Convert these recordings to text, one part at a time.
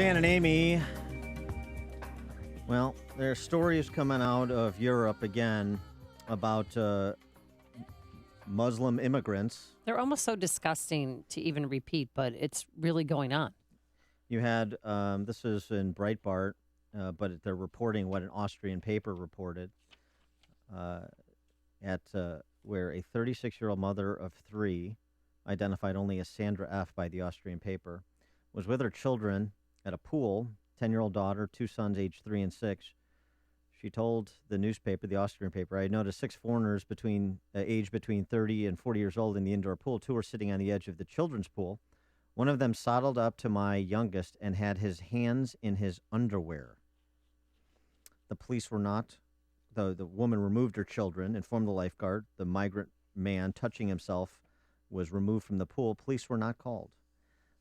Dan and Amy, well, there are stories coming out of Europe again about Muslim immigrants. They're almost so disgusting to even repeat, but it's really going on. You had, this is in Breitbart, but they're reporting what an Austrian paper reported uh, at where a 36-year-old mother of three, identified only as Sandra F. by the Austrian paper, was with her children at a pool, 10-year-old daughter, two sons aged 3 and 6. She told the newspaper, the Austrian paper, I noticed 6 foreigners aged between 30 and 40 years old in the indoor pool. 2 were sitting on the edge of the children's pool. One of them sidled up to my youngest and had his hands in his underwear. The police were not. The woman removed her children, informed the lifeguard. The migrant man touching himself was removed from the pool. Police were not called.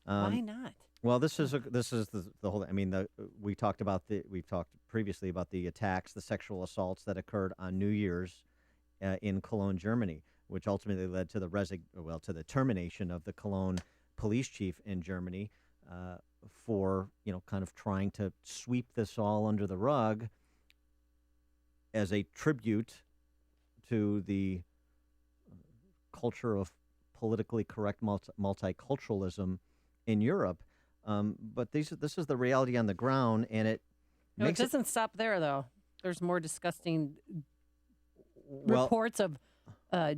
Why not? Well, this is the whole. I mean, we've talked previously about the attacks, the sexual assaults that occurred on New Year's in Cologne, Germany, which ultimately led to the termination of the Cologne police chief in Germany for kind of trying to sweep this all under the rug as a tribute to the culture of politically correct multiculturalism in Europe. But this is the reality on the ground, and it doesn't stop there, though. There's more disgusting reports of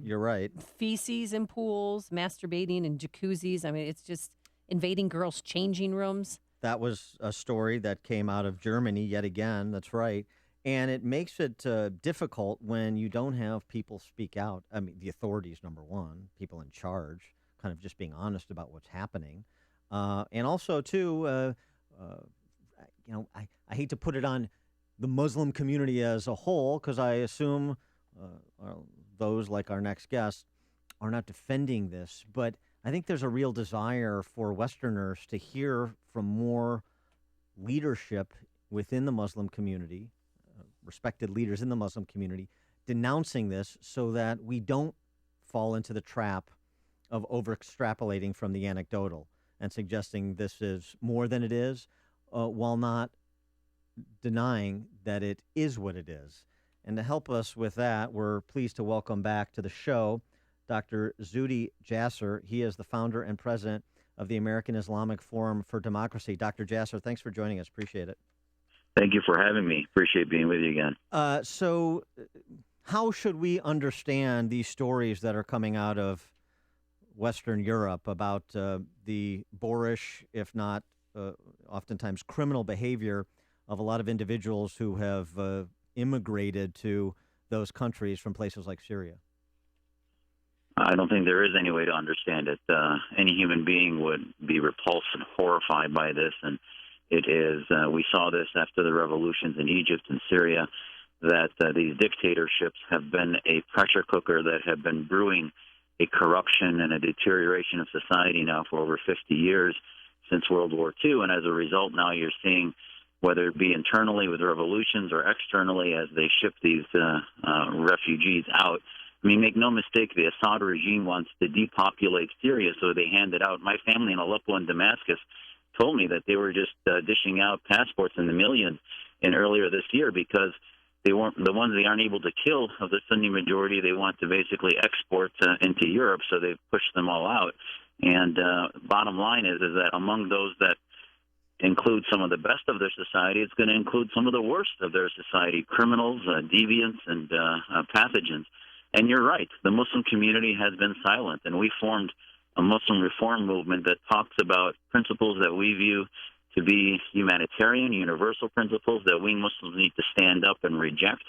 you're right. Feces in pools, masturbating in jacuzzis. I mean, it's just invading girls' changing rooms. That was a story that came out of Germany yet again. That's right. And it makes it difficult when you don't have people speak out. I mean, the authorities, number one, people in charge, kind of just being honest about what's happening. And also, too, I hate to put it on the Muslim community as a whole, because I assume those like our next guest are not defending this. But I think there's a real desire for Westerners to hear from more leadership within the Muslim community, respected leaders in the Muslim community, denouncing this so that we don't fall into the trap of over-extrapolating from the anecdotal and suggesting this is more than it is, while not denying that it is what it is. And to help us with that, we're pleased to welcome back to the show Dr. Zuhdi Jasser. He is the founder and president of the American Islamic Forum for Democracy. Dr. Jasser, thanks for joining us. Appreciate it. Thank you for having me. Appreciate being with you again. So how should we understand these stories that are coming out of Western Europe about the boorish, if not oftentimes criminal behavior of a lot of individuals who have immigrated to those countries from places like Syria? I don't think there is any way to understand it. Any human being would be repulsed and horrified by this, and it is. We saw this after the revolutions in Egypt and Syria, that these dictatorships have been a pressure cooker that have been brewing a corruption and a deterioration of society now for over 50 years since World War II. And as a result, now you're seeing, whether it be internally with revolutions or externally as they ship these refugees out. I mean, make no mistake, the Assad regime wants to depopulate Syria, so they hand it out. My family in Aleppo and Damascus told me that they were just dishing out passports in the millions earlier this year because they weren't the ones they aren't able to kill of the Sunni majority. They want to basically export into Europe, so they've pushed them all out. And bottom line is that among those that include some of the best of their society, it's going to include some of the worst of their society, criminals, deviants, and pathogens. And you're right, the Muslim community has been silent, and we formed a Muslim reform movement that talks about principles that we view to be humanitarian, universal principles that we Muslims need to stand up and reject.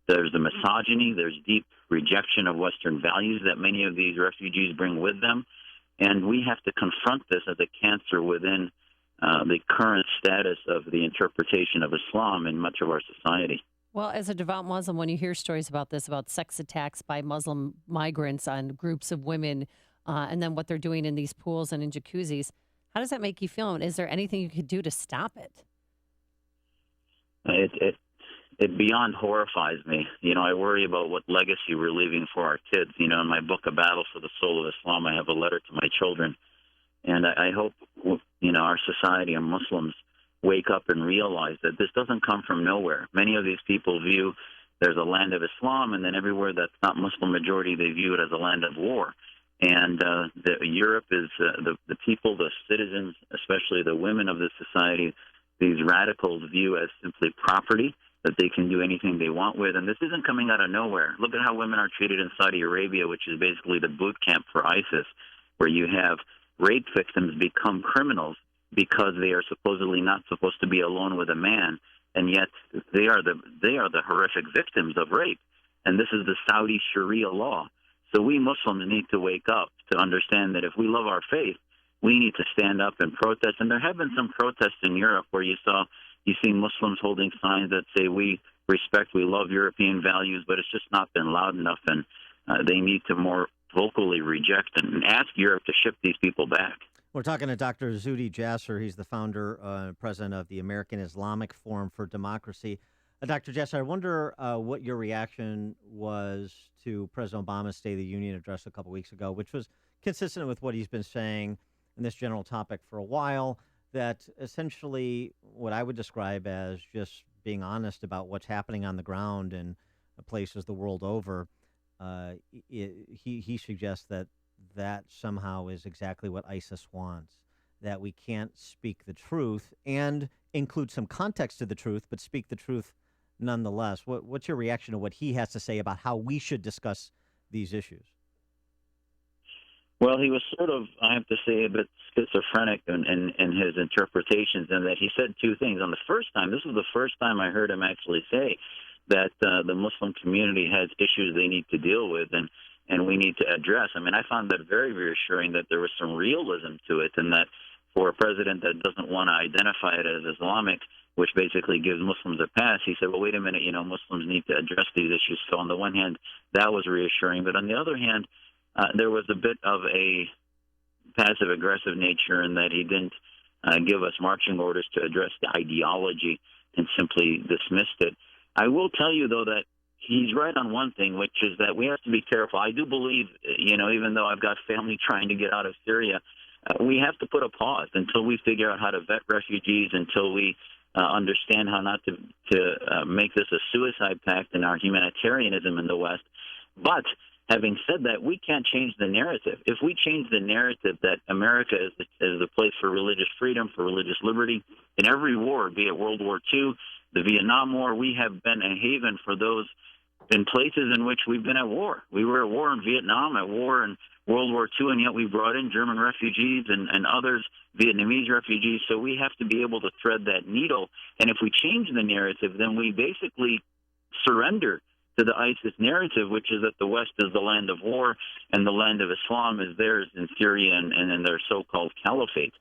There's the misogyny, there's deep rejection of Western values that many of these refugees bring with them, and we have to confront this as a cancer within the current status of the interpretation of Islam in much of our society. Well, as a devout Muslim, when you hear stories about this, about sex attacks by Muslim migrants on groups of women, and then what they're doing in these pools and in jacuzzis, how does that make you feel? And is there anything you could do to stop it? It beyond horrifies me. I worry about what legacy we're leaving for our kids. In my book, A Battle for the Soul of Islam, I have a letter to my children. And I hope, our society and Muslims wake up and realize that this doesn't come from nowhere. Many of these people view there's a land of Islam, and then everywhere that's not Muslim majority, they view it as a land of war. And Europe is the people, the citizens, especially the women of this society, these radicals view as simply property that they can do anything they want with. And this isn't coming out of nowhere. Look at how women are treated in Saudi Arabia, which is basically the boot camp for ISIS, where you have rape victims become criminals because they are supposedly not supposed to be alone with a man, and yet they are the horrific victims of rape. And this is the Saudi Sharia law. So we Muslims need to wake up to understand that if we love our faith, we need to stand up and protest. And there have been some protests in Europe where you see Muslims holding signs that say we respect, we love European values, but it's just not been loud enough, and they need to more vocally reject and ask Europe to ship these people back. We're talking to Dr. Zuhdi Jasser. He's the founder and president of the American Islamic Forum for Democracy. Dr. Jasser, I wonder what your reaction was to President Obama's State of the Union address a couple weeks ago, which was consistent with what he's been saying in this general topic for a while, that essentially what I would describe as just being honest about what's happening on the ground in places the world over. He suggests that somehow is exactly what ISIS wants, that we can't speak the truth and include some context to the truth, but speak the truth nonetheless. What's your reaction to what he has to say about how we should discuss these issues? Well, he was sort of, I have to say, a bit schizophrenic in his interpretations, in that he said two things. On the first time, this was the first time I heard him actually say that the Muslim community has issues they need to deal with and we need to address. I mean, I found that very reassuring, that there was some realism to it, and that for a president that doesn't want to identify it as Islamic, which basically gives Muslims a pass, he said, well, wait a minute, Muslims need to address these issues. So on the one hand, that was reassuring. But on the other hand, there was a bit of a passive-aggressive nature in that he didn't give us marching orders to address the ideology and simply dismissed it. I will tell you, though, that he's right on one thing, which is that we have to be careful. I do believe, even though I've got family trying to get out of Syria, we have to put a pause until we figure out how to vet refugees, until we understand how not to make this a suicide pact in our humanitarianism in the West. But having said that, we can't change the narrative. If we change the narrative that America is the place for religious freedom, for religious liberty, in every war, be it World War II, the Vietnam War, we have been a haven for those in places in which we've been at war. We were at war in Vietnam, at war in World War II, and yet we brought in German refugees and others, Vietnamese refugees. So we have to be able to thread that needle. And if we change the narrative, then we basically surrender to the ISIS narrative, which is that the West is the land of war and the land of Islam is theirs in Syria and in their so-called caliphate.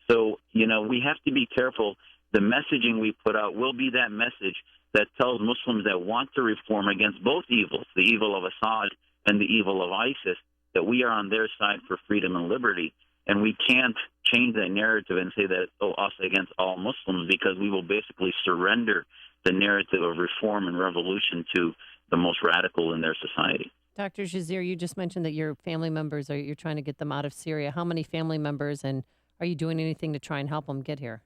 So, we have to be careful. The messaging we put out will be that message that tells Muslims that want to reform against both evils, the evil of Assad and the evil of ISIS, that we are on their side for freedom and liberty. And we can't change that narrative and say that, us against all Muslims, because we will basically surrender the narrative of reform and revolution to the most radical in their society. Dr. Jasser, you just mentioned that your family members, you're trying to get them out of Syria. How many family members, and are you doing anything to try and help them get here?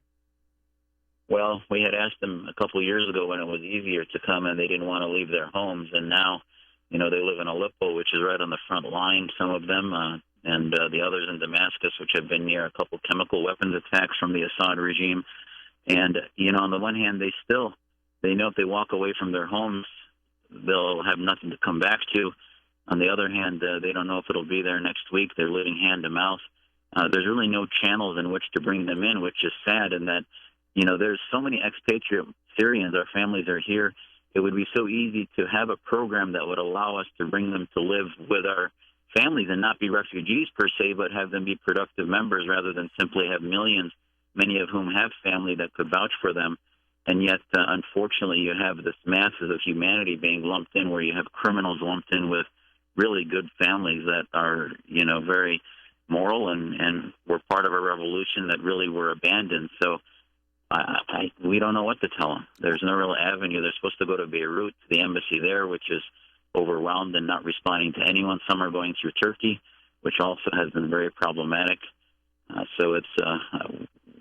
Well, we had asked them a couple of years ago when it was easier to come, and they didn't want to leave their homes. And now, they live in Aleppo, which is right on the front line, some of them, and the others in Damascus, which have been near a couple chemical weapons attacks from the Assad regime. And, on the one hand, they know if they walk away from their homes, they'll have nothing to come back to. On the other hand, they don't know if it'll be there next week. They're living hand to mouth. There's really no channels in which to bring them in, which is sad in that, there's so many expatriate Syrians. Our families are here. It would be so easy to have a program that would allow us to bring them to live with our families and not be refugees per se, but have them be productive members rather than simply have millions, many of whom have family that could vouch for them. And yet, unfortunately, you have this masses of humanity being lumped in, where you have criminals lumped in with really good families that are, very moral and were part of a revolution that really were abandoned. So we don't know what to tell them. There's no real avenue. They're supposed to go to Beirut, to the embassy there, which is overwhelmed and not responding to anyone. Some are going through Turkey, which also has been very problematic. So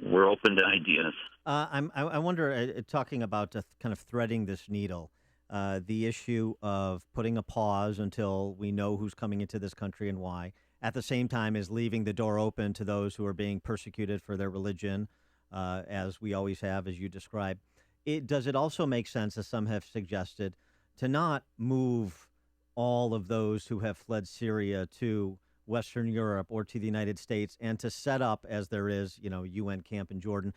we're open to ideas. I wonder, talking about kind of threading this needle, the issue of putting a pause until we know who's coming into this country and why, at the same time as leaving the door open to those who are being persecuted for their religion, as we always have, as you described. Does it also make sense, as some have suggested, to not move all of those who have fled Syria to Western Europe or to the United States, and to set up, as there is, UN camp in Jordan,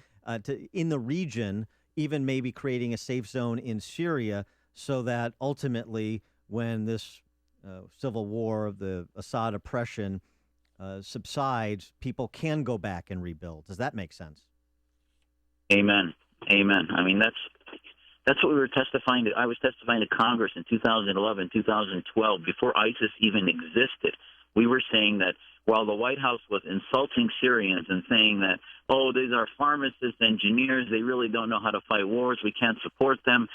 in the region, even maybe creating a safe zone in Syria, so that ultimately, when this civil war of the Assad oppression subsides, people can go back and rebuild. Does that make sense? Amen. Amen. I mean, that's what we were testifying to. I was testifying to Congress in 2011, 2012, before ISIS even existed. We were saying that while the White House was insulting Syrians and saying that, oh, these are pharmacists, engineers, they really don't know how to fight wars, we can't support them,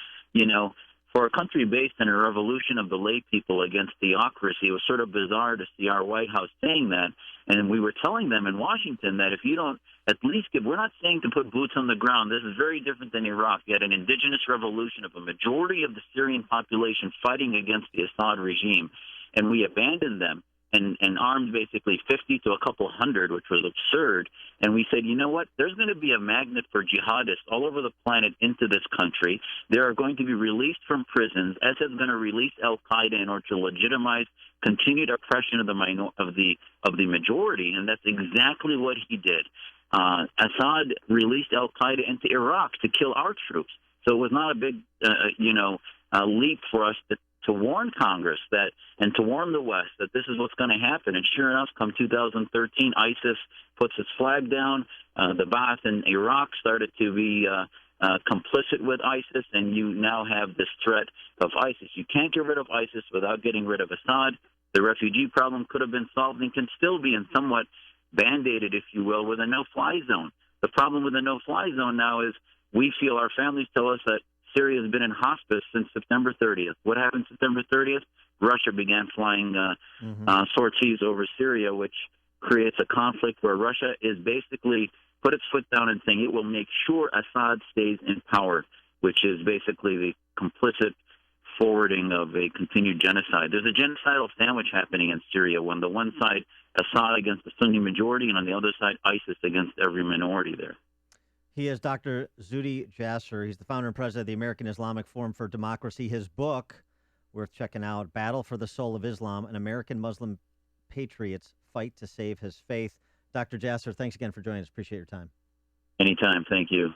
for a country based in a revolution of the lay people against theocracy, it was sort of bizarre to see our White House saying that. And we were telling them in Washington that if you don't at least we're not saying to put boots on the ground. This is very different than Iraq. You had an indigenous revolution of a majority of the Syrian population fighting against the Assad regime, and we abandoned them and armed basically 50 to a couple hundred, which was absurd. And we said, you know what? There's going to be a magnet for jihadists all over the planet into this country. They are going to be released from prisons. Assad's going to release Al-Qaeda in order to legitimize continued oppression of the majority, and that's exactly what he did. Assad released Al-Qaeda into Iraq to kill our troops. So it was not a big, leap for us to warn Congress that and to warn the West that this is what's going to happen. And sure enough, come 2013, ISIS puts its flag down. The Ba'ath in Iraq started to be complicit with ISIS, and you now have this threat of ISIS. You can't get rid of ISIS without getting rid of Assad. The refugee problem could have been solved and can still be in somewhat band-aided, if you will, with a no-fly zone. The problem with the no-fly zone now is we feel, our families tell us, that Syria has been in hospice since September 30th. What happened September 30th? Russia began flying sorties over Syria, which creates a conflict where Russia is basically put its foot down and saying it will make sure Assad stays in power, which is basically the complicit forwarding of a continued genocide. There's a genocidal sandwich happening in Syria when the one side, Assad against the Sunni majority, and on the other side, ISIS against every minority there. He is Dr. Zuhdi Jasser. He's the founder and president of the American Islamic Forum for Democracy. His book, worth checking out, Battle for the Soul of Islam, An American Muslim Patriot's Fight to Save His Faith. Dr. Jasser, thanks again for joining us. Appreciate your time. Anytime. Thank you.